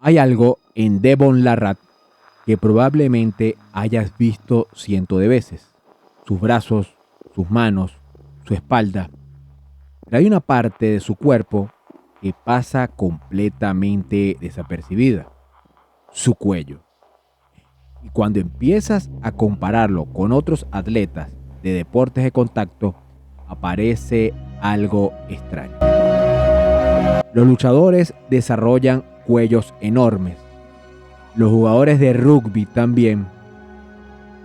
Hay algo en Devon Larratt que probablemente hayas visto cientos de veces. Sus brazos, sus manos, su espalda. Pero hay una parte de su cuerpo que pasa completamente desapercibida. Su cuello. Y cuando empiezas a compararlo con otros atletas de deportes de contacto, aparece algo extraño. Los luchadores desarrollan cuellos enormes. Los jugadores de rugby también.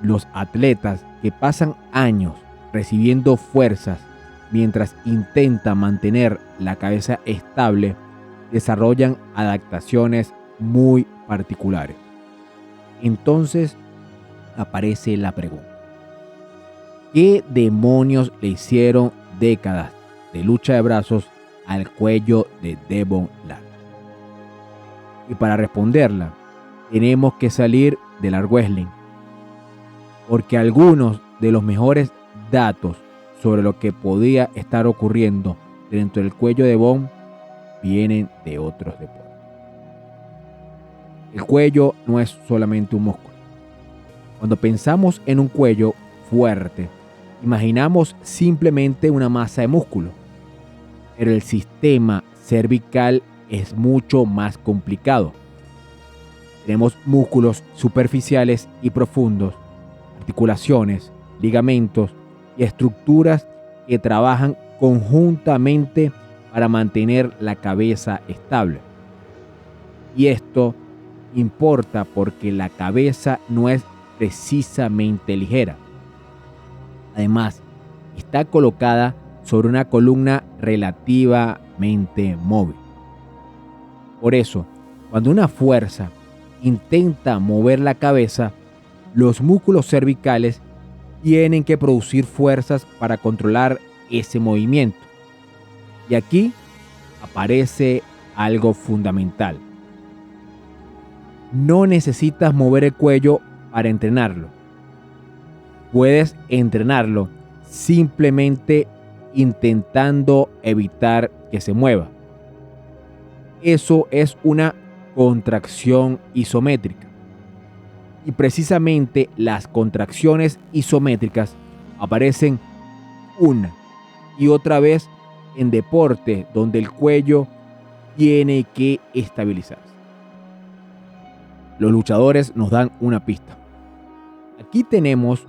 Los atletas que pasan años recibiendo fuerzas mientras intentan mantener la cabeza estable, desarrollan adaptaciones muy particulares. Entonces aparece la pregunta: ¿qué demonios le hicieron décadas de lucha de brazos al cuello de Devon Larratt? Y para responderla, tenemos que salir del arm wrestling, porque algunos de los mejores datos sobre lo que podía estar ocurriendo dentro del cuello de Devon vienen de otros deportes. El cuello no es solamente un músculo. Cuando pensamos en un cuello fuerte, imaginamos simplemente una masa de músculo. Pero el sistema cervical es mucho más complicado. Tenemos músculos superficiales y profundos, articulaciones, ligamentos y estructuras que trabajan conjuntamente para mantener la cabeza estable. Y esto importa porque la cabeza no es precisamente ligera. Además, está colocada sobre una columna relativamente móvil. Por eso, cuando una fuerza intenta mover la cabeza, los músculos cervicales tienen que producir fuerzas para controlar ese movimiento. Y aquí aparece algo fundamental. No necesitas mover el cuello para entrenarlo. Puedes entrenarlo simplemente intentando evitar que se mueva. Eso es una contracción isométrica. Y precisamente las contracciones isométricas aparecen una y otra vez en deporte donde el cuello tiene que estabilizarse. Los luchadores nos dan una pista. Aquí tenemos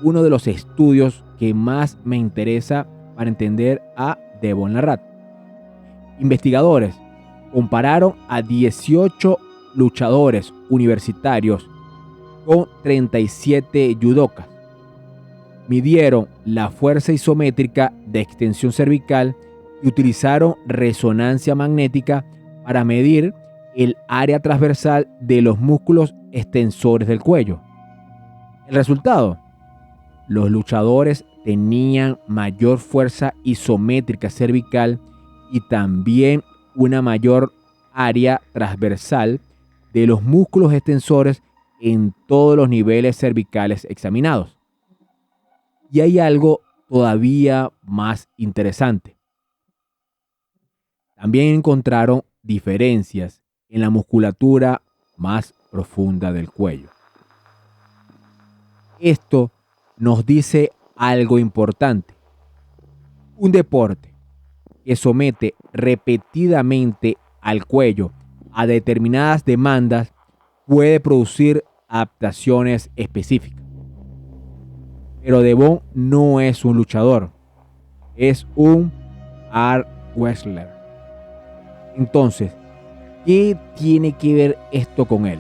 uno de los estudios que más me interesa para entender a Devon Larratt. Investigadores compararon a 18 luchadores universitarios con 37 judokas. Midieron la fuerza isométrica de extensión cervical y utilizaron resonancia magnética para medir el área transversal de los músculos extensores del cuello. El resultado: los luchadores tenían mayor fuerza isométrica cervical y también una mayor área transversal de los músculos extensores en todos los niveles cervicales examinados. Y hay algo todavía más interesante. También encontraron diferencias en la musculatura más profunda del cuello. Esto nos dice algo importante. Un deporte que somete repetidamente al cuello a determinadas demandas puede producir adaptaciones específicas. Pero Devon no es un luchador, es un arm wrestler. Entonces, ¿qué tiene que ver esto con él?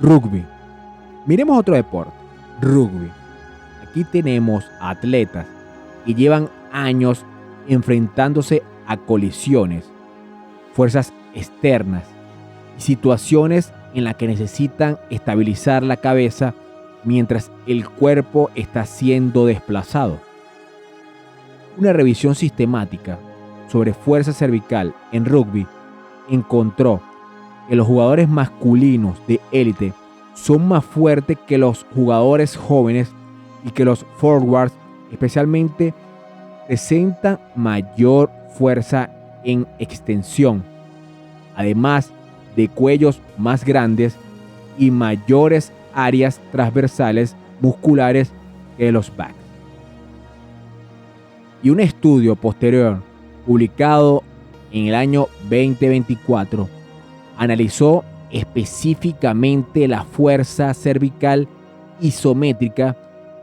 Rugby. Miremos otro deporte, rugby. Aquí tenemos atletas que llevan años enfrentándose a colisiones, fuerzas externas y situaciones en las que necesitan estabilizar la cabeza mientras el cuerpo está siendo desplazado. Una revisión sistemática sobre fuerza cervical en rugby encontró que los jugadores masculinos de élite son más fuertes que los jugadores jóvenes y que los forwards especialmente presentan mayor fuerza en extensión, además de cuellos más grandes y mayores áreas transversales musculares que los backs. Y un estudio posterior, publicado en el año 2024, analizó específicamente la fuerza cervical isométrica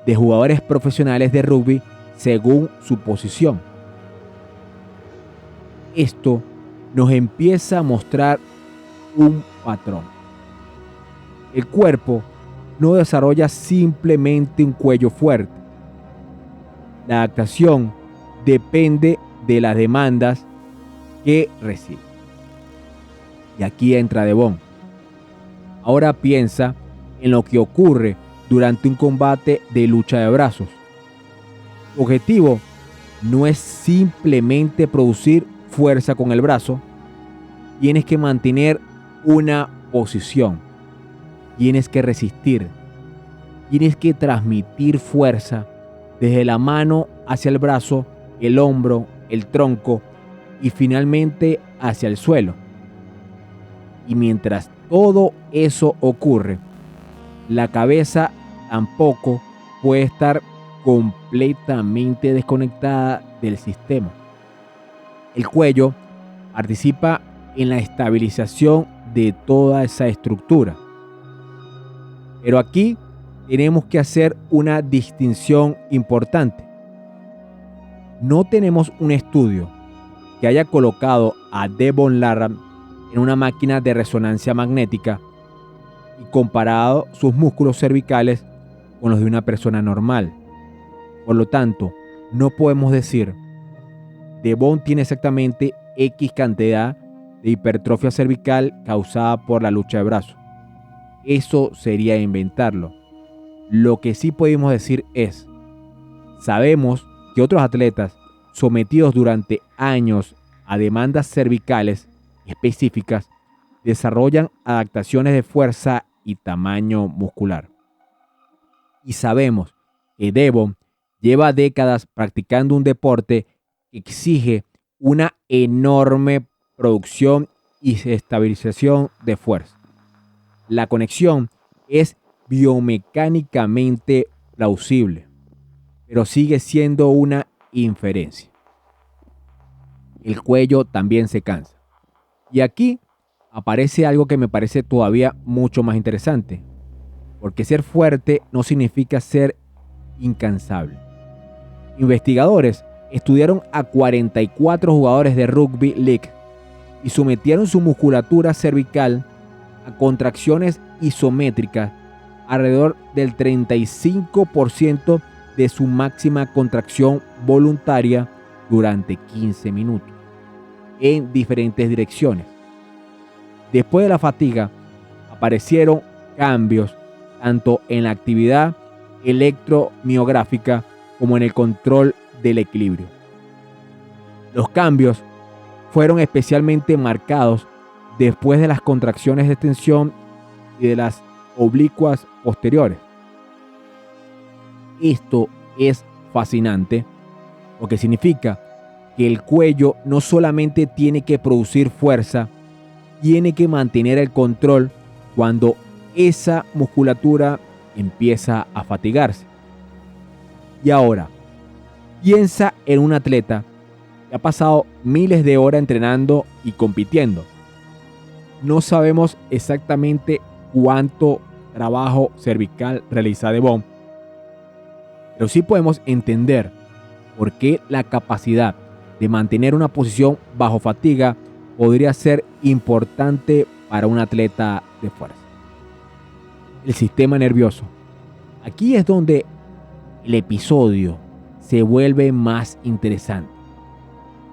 de jugadores profesionales de rugby según su posición. Esto nos empieza a mostrar un patrón. El cuerpo no desarrolla simplemente un cuello fuerte. La adaptación depende de las demandas que recibe. Y aquí entra Devon. Ahora piensa en lo que ocurre durante un combate de lucha de brazos. Su objetivo no es simplemente producir fuerza con el brazo. Tienes que mantener una posición. Tienes que resistir. Tienes que transmitir fuerza desde la mano hacia el brazo, el hombro, el tronco y finalmente hacia el suelo. Y mientras todo eso ocurre, la cabeza tampoco puede estar completamente desconectada del sistema. El cuello participa en la estabilización de toda esa estructura. Pero aquí tenemos que hacer una distinción importante. No tenemos un estudio que haya colocado a Devon Larratt en una máquina de resonancia magnética y comparado sus músculos cervicales con los de una persona normal. Por lo tanto, no podemos decir Devon tiene exactamente X cantidad de hipertrofia cervical causada por la lucha de brazos. Eso sería inventarlo. Lo que sí podemos decir es, sabemos que otros atletas sometidos durante años a demandas cervicales específicas desarrollan adaptaciones de fuerza y tamaño muscular. Y sabemos que Devon lleva décadas practicando un deporte que exige una enorme producción y estabilización de fuerza. La conexión es biomecánicamente plausible, pero sigue siendo una inferencia. El cuello también se cansa. Y aquí aparece algo que me parece todavía mucho más interesante, porque ser fuerte no significa ser incansable. Investigadores estudiaron a 44 jugadores de Rugby League y sometieron su musculatura cervical a contracciones isométricas alrededor del 35% de su máxima contracción voluntaria durante 15 minutos en diferentes direcciones. Después de la fatiga aparecieron cambios tanto en la actividad electromiográfica como en el control del equilibrio. Los cambios fueron especialmente marcados después de las contracciones de tensión y de las oblicuas posteriores. Esto es fascinante porque significa que el cuello no solamente tiene que producir fuerza, tiene que mantener el control cuando esa musculatura empieza a fatigarse. Y ahora, piensa en un atleta que ha pasado miles de horas entrenando y compitiendo. No sabemos exactamente cuánto trabajo cervical realiza Devon, pero sí podemos entender por qué la capacidad de mantener una posición bajo fatiga podría ser importante para un atleta de fuerza. El sistema nervioso. Aquí es donde el episodio se vuelve más interesante.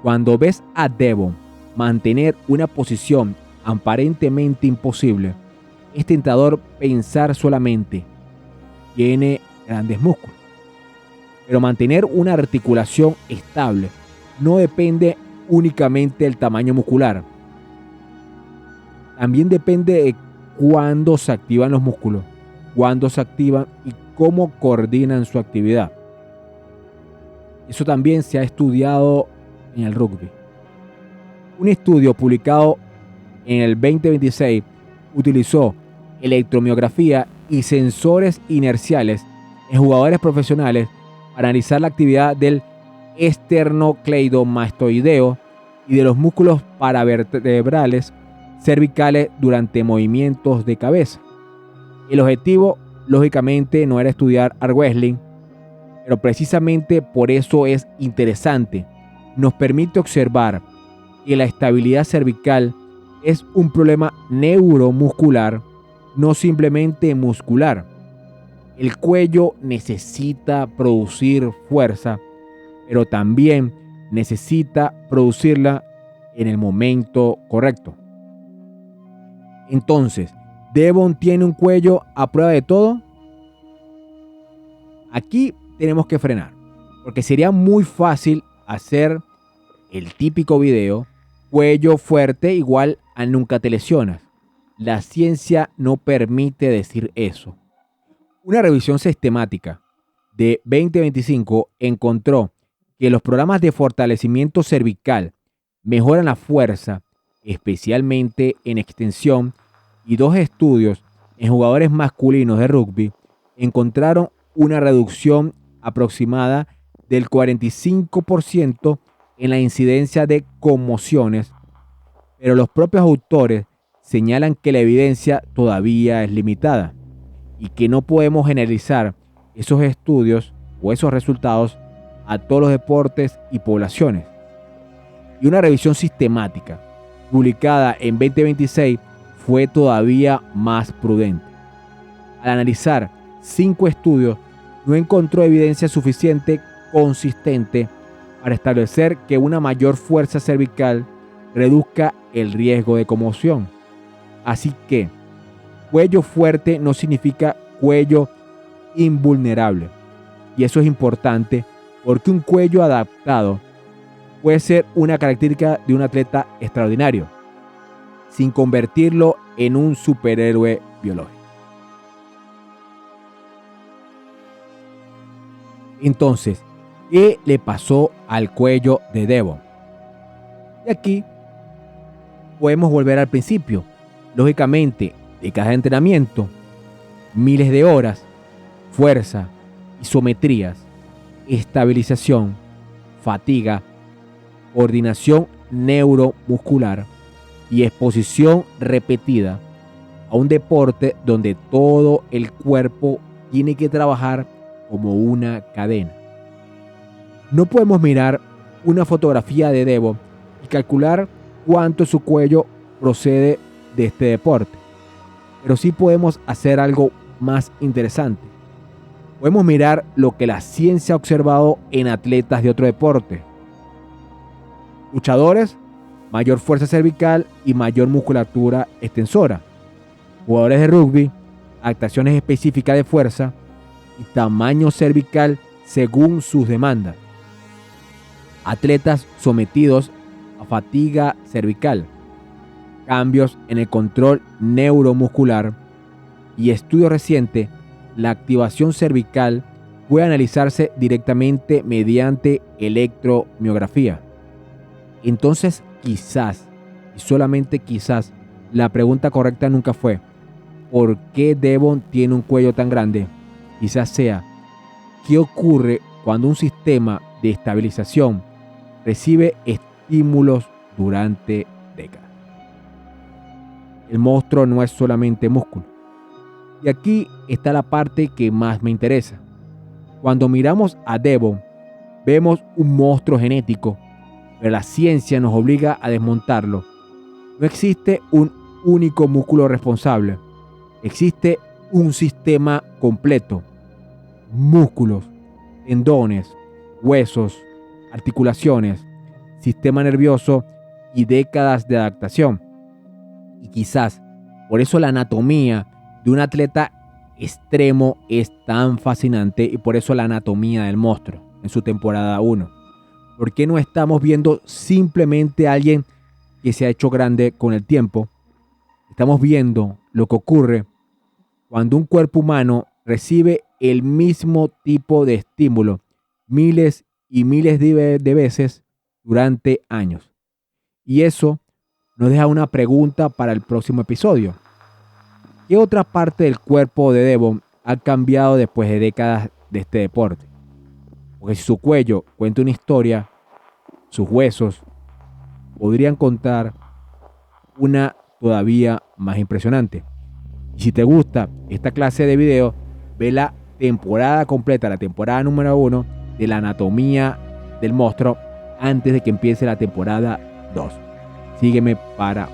Cuando ves a Devon mantener una posición aparentemente imposible, es tentador pensar solamente tiene grandes músculos. Pero mantener una articulación estable no depende únicamente del tamaño muscular. También depende de cuándo se activan los músculos, cuándo se activan y cómo coordinan su actividad. Eso también se ha estudiado en el rugby. Un estudio publicado en el 2026 utilizó electromiografía y sensores inerciales en jugadores profesionales para analizar la actividad del esternocleidomastoideo y de los músculos paravertebrales cervicales durante movimientos de cabeza. El objetivo, lógicamente, no era estudiar arm wrestling, pero precisamente por eso es interesante. Nos permite observar que la estabilidad cervical es un problema neuromuscular, no simplemente muscular. El cuello necesita producir fuerza, pero también necesita producirla en el momento correcto. Entonces, ¿Devon tiene un cuello a prueba de todo? Aquí tenemos que frenar, porque sería muy fácil hacer el típico video, cuello fuerte igual a nunca te lesionas. La ciencia no permite decir eso. Una revisión sistemática de 2025 encontró que los programas de fortalecimiento cervical mejoran la fuerza, especialmente en extensión, y 2 estudios en jugadores masculinos de rugby encontraron una reducción aproximada del 45% en la incidencia de conmociones, pero los propios autores señalan que la evidencia todavía es limitada y que no podemos generalizar esos estudios o esos resultados a todos los deportes y poblaciones. Y una revisión sistemática publicada en 2026 fue todavía más prudente. Al analizar 5 estudios, no encontró evidencia suficiente consistente para establecer que una mayor fuerza cervical reduzca el riesgo de conmoción. Así que, cuello fuerte no significa cuello invulnerable. Y eso es importante porque un cuello adaptado puede ser una característica de un atleta extraordinario, sin convertirlo en un superhéroe biológico. Entonces, ¿qué le pasó al cuello de Devon? Y aquí podemos volver al principio. Lógicamente, décadas de entrenamiento, miles de horas, fuerza, isometrías, estabilización, fatiga, coordinación neuromuscular y exposición repetida a un deporte donde todo el cuerpo tiene que trabajar como una cadena. No podemos mirar una fotografía de Devon y calcular cuánto su cuello procede de este deporte, pero sí podemos hacer algo más interesante. Podemos mirar lo que la ciencia ha observado en atletas de otro deporte. Luchadores, mayor fuerza cervical y mayor musculatura extensora. Jugadores de rugby, adaptaciones específicas de fuerza y tamaño cervical según sus demandas. Atletas sometidos a fatiga cervical, cambios en el control neuromuscular y estudio reciente, la activación cervical puede analizarse directamente mediante electromiografía. Entonces, quizás, y solamente quizás, la pregunta correcta nunca fue ¿por qué Devon tiene un cuello tan grande? Quizás sea ¿qué ocurre cuando un sistema de estabilización recibe estímulos durante décadas? El monstruo no es solamente músculo. Y aquí está la parte que más me interesa. Cuando miramos a Devon, vemos un monstruo genético, pero la ciencia nos obliga a desmontarlo. No existe un único músculo responsable. Existe un sistema completo. Músculos, tendones, huesos, articulaciones, sistema nervioso y décadas de adaptación. Y quizás por eso la anatomía de un atleta extremo es tan fascinante y por eso la anatomía del monstruo en su temporada 1. ¿Por qué no estamos viendo simplemente a alguien que se ha hecho grande con el tiempo? Estamos viendo lo que ocurre cuando un cuerpo humano recibe el mismo tipo de estímulo miles y miles de veces durante años. Y eso nos deja una pregunta para el próximo episodio. ¿Qué otra parte del cuerpo de Devon ha cambiado después de décadas de este deporte? Porque si su cuello cuenta una historia, sus huesos podrían contar una todavía más impresionante. Y si te gusta esta clase de video, ve la temporada completa, la temporada número 1 de la anatomía del monstruo antes de que empiece la temporada 2. Sígueme para